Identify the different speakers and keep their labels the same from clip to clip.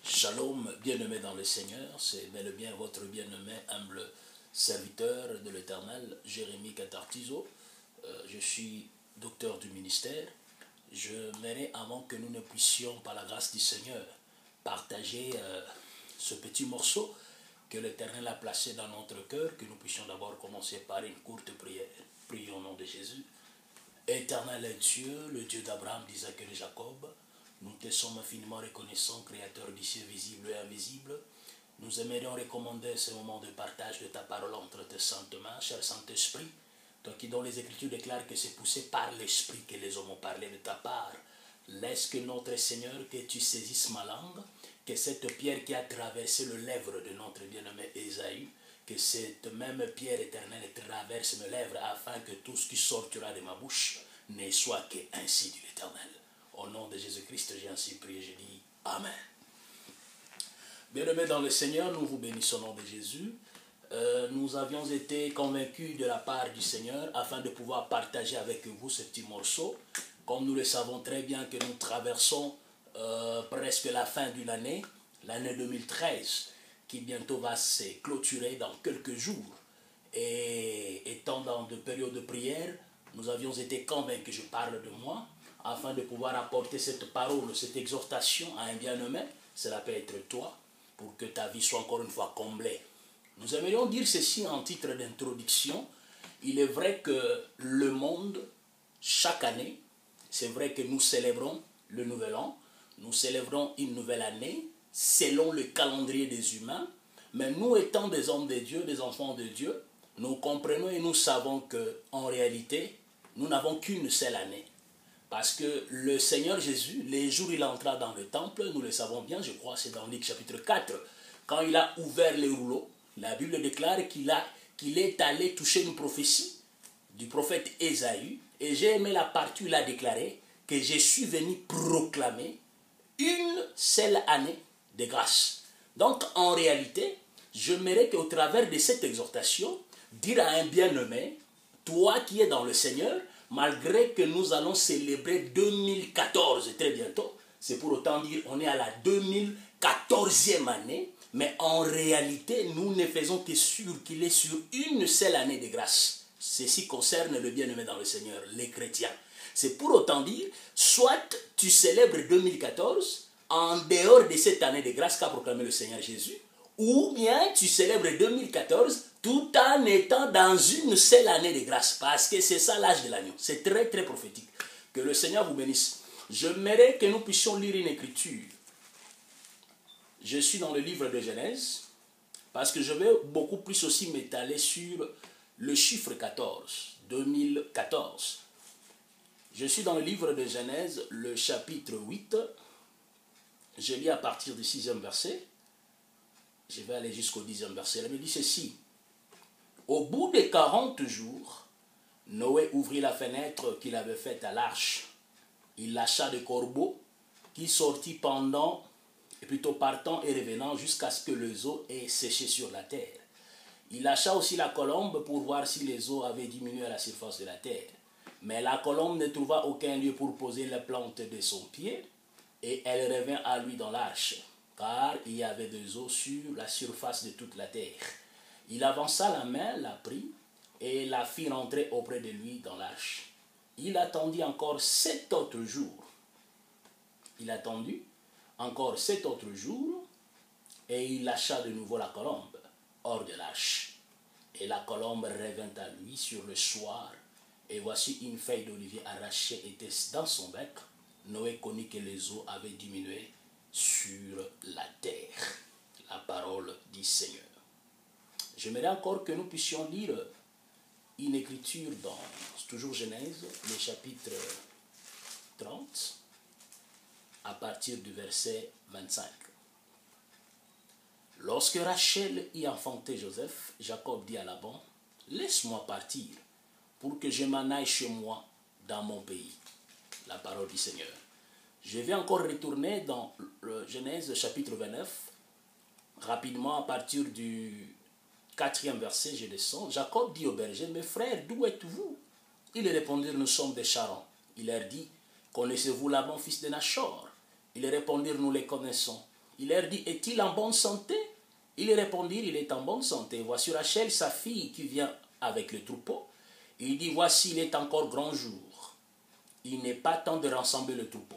Speaker 1: Shalom, bien-aimé dans le Seigneur, c'est bel et bien votre bien-aimé, humble serviteur de l'Éternel, Jérémie Catartizo. Je suis docteur du ministère. Je mérite avant que nous ne puissions, par la grâce du Seigneur, partager ce petit morceau que l'Éternel a placé dans notre cœur, que nous puissions d'abord commencer par une courte prière. Prions au nom de Jésus. Éternel Dieu, le Dieu d'Abraham, d'Isaac et de Jacob, nous te sommes infiniment reconnaissants, Créateur du ciel visible et invisible. Nous aimerions recommander ce moment de partage de ta parole entre tes saintes mains, cher Saint-Esprit, toi qui dans les Écritures déclare que c'est poussé par l'Esprit que les hommes ont parlé de ta part. Laisse que notre Seigneur, que tu saisisses ma langue, que cette pierre qui a traversé le lèvre de notre bien-aimé Ésaü, que cette même pierre éternelle traverse mes lèvres afin que tout ce qui sortira de ma bouche ne soit que ainsi dit l'Éternel. Au nom de Jésus-Christ, j'ai ainsi prié, je dis Amen. Bien-aimés dans le Seigneur, nous vous bénissons au nom de Jésus. Nous avions été convaincus de la part du Seigneur afin de pouvoir partager avec vous ce petit morceau. Comme nous le savons très bien que nous traversons presque la fin d'une année, l'année 2013, qui bientôt va se clôturer dans quelques jours. Et étant dans de périodes de prière, nous avions été convaincus, je parle de moi, afin de pouvoir apporter cette parole, cette exhortation à un bien-aimé, cela peut être toi, pour que ta vie soit encore une fois comblée. Nous aimerions dire ceci en titre d'introduction. Il est vrai que le monde, chaque année, c'est vrai que nous célébrons le nouvel an, nous célébrons une nouvelle année, selon le calendrier des humains, mais nous étant des hommes de Dieu, des enfants de Dieu, nous comprenons et nous savons qu'en réalité, nous n'avons qu'une seule année. Parce que le Seigneur Jésus, les jours où il entra dans le temple, nous le savons bien, je crois, c'est dans Luc chapitre 4, quand il a ouvert les rouleaux, la Bible déclare qu'il est allé toucher une prophétie du prophète Ésaü, et j'ai aimé la partie où il a déclaré que je suis venu proclamer une seule année de grâce. Donc, en réalité, je mérite qu'au travers de cette exhortation, dire à un bien-aimé, toi qui es dans le Seigneur, malgré que nous allons célébrer 2014 très bientôt, c'est pour autant dire on est à la 2014e année, mais en réalité, nous ne faisons que sûr qu'il est sur une seule année de grâce. Ceci concerne le bien-aimé dans le Seigneur, les chrétiens. C'est pour autant dire, soit tu célèbres 2014 en dehors de cette année de grâce qu'a proclamé le Seigneur Jésus, ou bien tu célèbres 2014 tout en étant dans une seule année de grâce, parce que c'est ça l'âge de l'agneau. C'est très très prophétique. Que le Seigneur vous bénisse. J'aimerais que nous puissions lire une écriture. Je suis dans le livre de Genèse, parce que je vais beaucoup plus aussi m'étaler sur le chiffre 14, 2014. Je suis dans le livre de Genèse, le chapitre 8. Je lis à partir du 6e verset. Je vais aller jusqu'au 10e verset. Elle me dit ceci. Au bout de 40 jours, Noé ouvrit la fenêtre qu'il avait faite à l'arche. Il lâcha des corbeaux qui sortit partant et revenant jusqu'à ce que les eaux aient séché sur la terre. Il lâcha aussi la colombe pour voir si les eaux avaient diminué à la surface de la terre. Mais la colombe ne trouva aucun lieu pour poser la plante de son pied, et elle revint à lui dans l'arche, car il y avait des eaux sur la surface de toute la terre. Il avança la main, la prit, et la fit rentrer auprès de lui dans l'arche. Il attendit encore 7 autres jours. Il attendit encore 7 autres jours, et il lâcha de nouveau la colombe hors de l'arche. Et la colombe revint à lui sur le soir, et voici une feuille d'olivier arrachée était dans son bec. Noé connut que les eaux avaient diminué sur la terre. La parole du Seigneur. J'aimerais encore que nous puissions lire une écriture dans, toujours Genèse, le chapitre 30, à partir du verset 25. Lorsque Rachel y enfantait Joseph, Jacob dit à Laban, « Laisse-moi partir, pour que je m'en aille chez moi, dans mon pays. » La parole du Seigneur. Je vais encore retourner dans le Genèse chapitre 29, rapidement à partir du 4e verset, je descends. Jacob dit au berger, « Mes frères, d'où êtes-vous » Ils répondirent, « Nous sommes des Charans. » Il leur dit, « Connaissez-vous Laban, fils de Nachor » Ils répondirent, « Nous les connaissons. » Il leur dit, est-il en bonne santé? Ils répondirent, il est en bonne santé. Voici Rachel, sa fille, qui vient avec le troupeau. Il dit, voici, il est encore grand jour. Il n'est pas temps de rassembler le troupeau.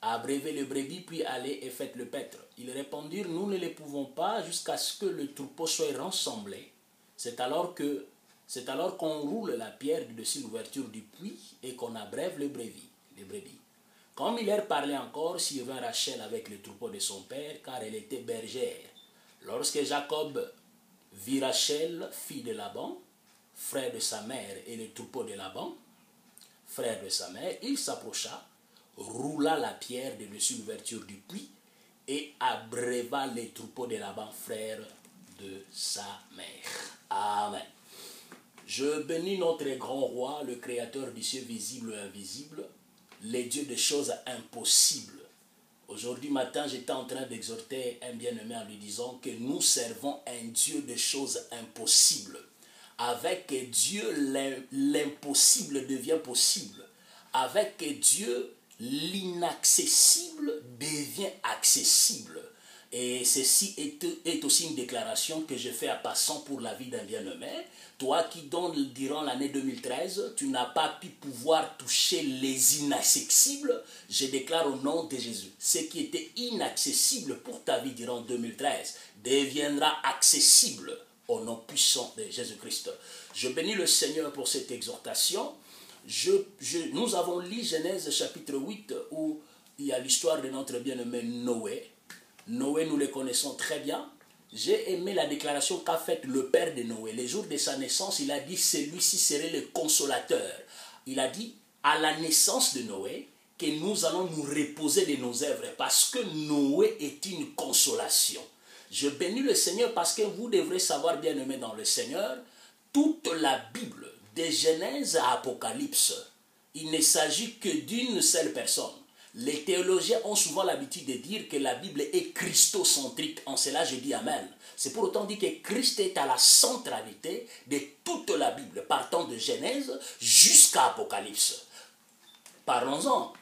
Speaker 1: Abreuvez le brebis, puis allez et faites le paître. Ils répondirent, nous ne le pouvons pas jusqu'à ce que le troupeau soit rassemblé. C'est alors qu'on roule la pierre dessus l'ouverture du puits et qu'on abreuve les brebis. Comme il leur parlait encore, survint Rachel avec le troupeau de son père, car elle était bergère. Lorsque Jacob vit Rachel, fille de Laban, frère de sa mère, et le troupeau de Laban, frère de sa mère, il s'approcha, roula la pierre de dessus l'ouverture du puits et abreuva les troupeaux de Laban, frère de sa mère. Amen. Je bénis notre grand roi, le créateur du ciel visible et invisible, les dieux des choses impossibles. Aujourd'hui matin, j'étais en train d'exhorter un bien-aimé en lui disant que nous servons un Dieu des choses impossibles. Avec Dieu, l'impossible devient possible. Avec Dieu, l'inaccessible devient accessible. Et ceci est aussi une déclaration que je fais à passant pour la vie d'un bien-aimé. Toi qui, durant l'année 2013, tu n'as pas pu pouvoir toucher les inaccessibles, je déclare au nom de Jésus, ce qui était inaccessible pour ta vie durant 2013 deviendra accessible au nom puissant de Jésus-Christ. Je bénis le Seigneur pour cette exhortation. Nous avons lu Genèse chapitre 8 où il y a l'histoire de notre bien-aimé Noé. Noé, nous le connaissons très bien. J'ai aimé la déclaration qu'a faite le père de Noé. Les jours de sa naissance, il a dit, celui-ci serait le consolateur. Il a dit, à la naissance de Noé, que nous allons nous reposer de nos œuvres, parce que Noé est une consolation. Je bénis le Seigneur parce que vous devrez savoir, bien aimé dans le Seigneur, toute la Bible, de Genèse à Apocalypse, il ne s'agit que d'une seule personne. Les théologiens ont souvent l'habitude de dire que la Bible est christocentrique. En cela, je dis Amen. C'est pour autant dire que Christ est à la centralité de toute la Bible, partant de Genèse jusqu'à Apocalypse. Parlons-en.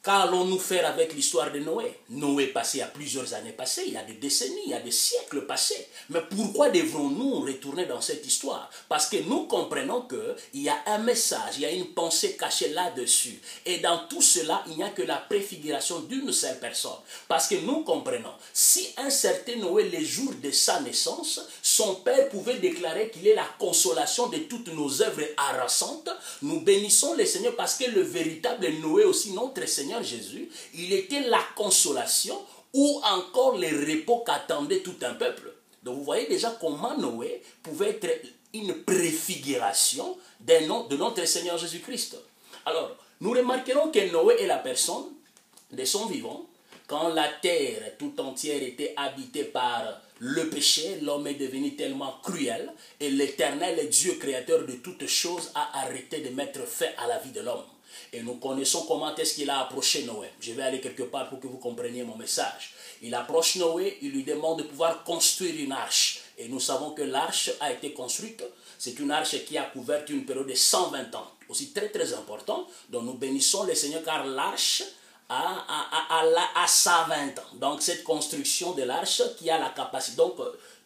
Speaker 1: Qu'allons-nous faire avec l'histoire de Noé? Noé passé il y a plusieurs années passées, il y a des décennies, il y a des siècles passés. Mais pourquoi devrons-nous retourner dans cette histoire? Parce que nous comprenons qu'il y a un message, il y a une pensée cachée là-dessus. Et dans tout cela, il n'y a que la préfiguration d'une seule personne. Parce que nous comprenons, si un certain Noé, les jours de sa naissance, son père pouvait déclarer qu'il est la consolation de toutes nos œuvres harassantes, nous bénissons le Seigneur parce que le véritable Noé aussi, notre Seigneur Jésus, il était la consolation ou encore le repos qu'attendait tout un peuple. Donc vous voyez déjà comment Noé pouvait être une préfiguration de notre Seigneur Jésus-Christ. Alors, nous remarquerons que Noé est la personne de son vivant. Quand la terre tout entière était habitée par le péché, l'homme est devenu tellement cruel et l'Éternel, Dieu créateur de toutes choses, a arrêté de mettre fin à la vie de l'homme. Et nous connaissons comment est-ce qu'il a approché Noé. Je vais aller quelque part pour que vous compreniez mon message. Il approche Noé, il lui demande de pouvoir construire une arche. Et nous savons que l'arche a été construite. C'est une arche qui a couvert une période de 120 ans. Aussi très très important. Donc nous bénissons le Seigneur car l'arche a 120 ans. Donc cette construction de l'arche qui a la capacité. Donc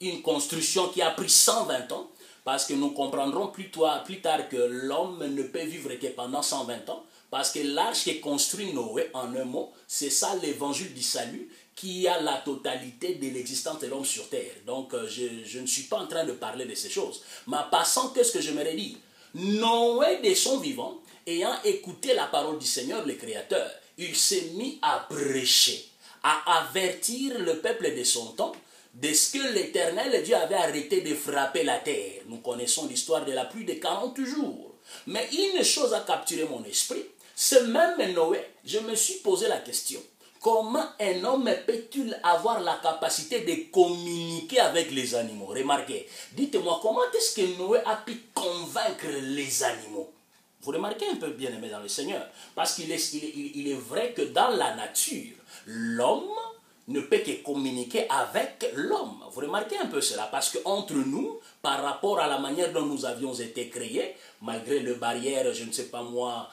Speaker 1: une construction qui a pris 120 ans. Parce que nous comprendrons plus tard que l'homme ne peut vivre que pendant 120 ans. Parce que l'arche qui construit Noé, en un mot, c'est ça l'évangile du salut qui a la totalité de l'existence de l'homme sur terre. Donc je ne suis pas en train de parler de ces choses. Mais en passant, qu'est-ce que j'aimerais dire? Noé, de son vivant, ayant écouté la parole du Seigneur, le Créateur, il s'est mis à prêcher, à avertir le peuple de son temps, de ce que l'Éternel Dieu avait arrêté de frapper la terre. Nous connaissons l'histoire de la pluie de 40 jours. Mais une chose a capturé mon esprit, ce même Noé, je me suis posé la question, comment un homme peut-il avoir la capacité de communiquer avec les animaux? Remarquez, dites-moi, comment est-ce que Noé a pu convaincre les animaux? Vous remarquez un peu, bien aimé dans le Seigneur, parce qu'il est vrai que dans la nature, l'homme ne peut que communiquer avec l'homme. Vous remarquez un peu cela, parce qu'entre nous, par rapport à la manière dont nous avions été créés, malgré les barrières, je ne sais pas moi,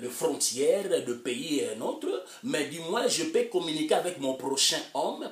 Speaker 1: les frontières de pays et un autre, mais du moins je peux communiquer avec mon prochain homme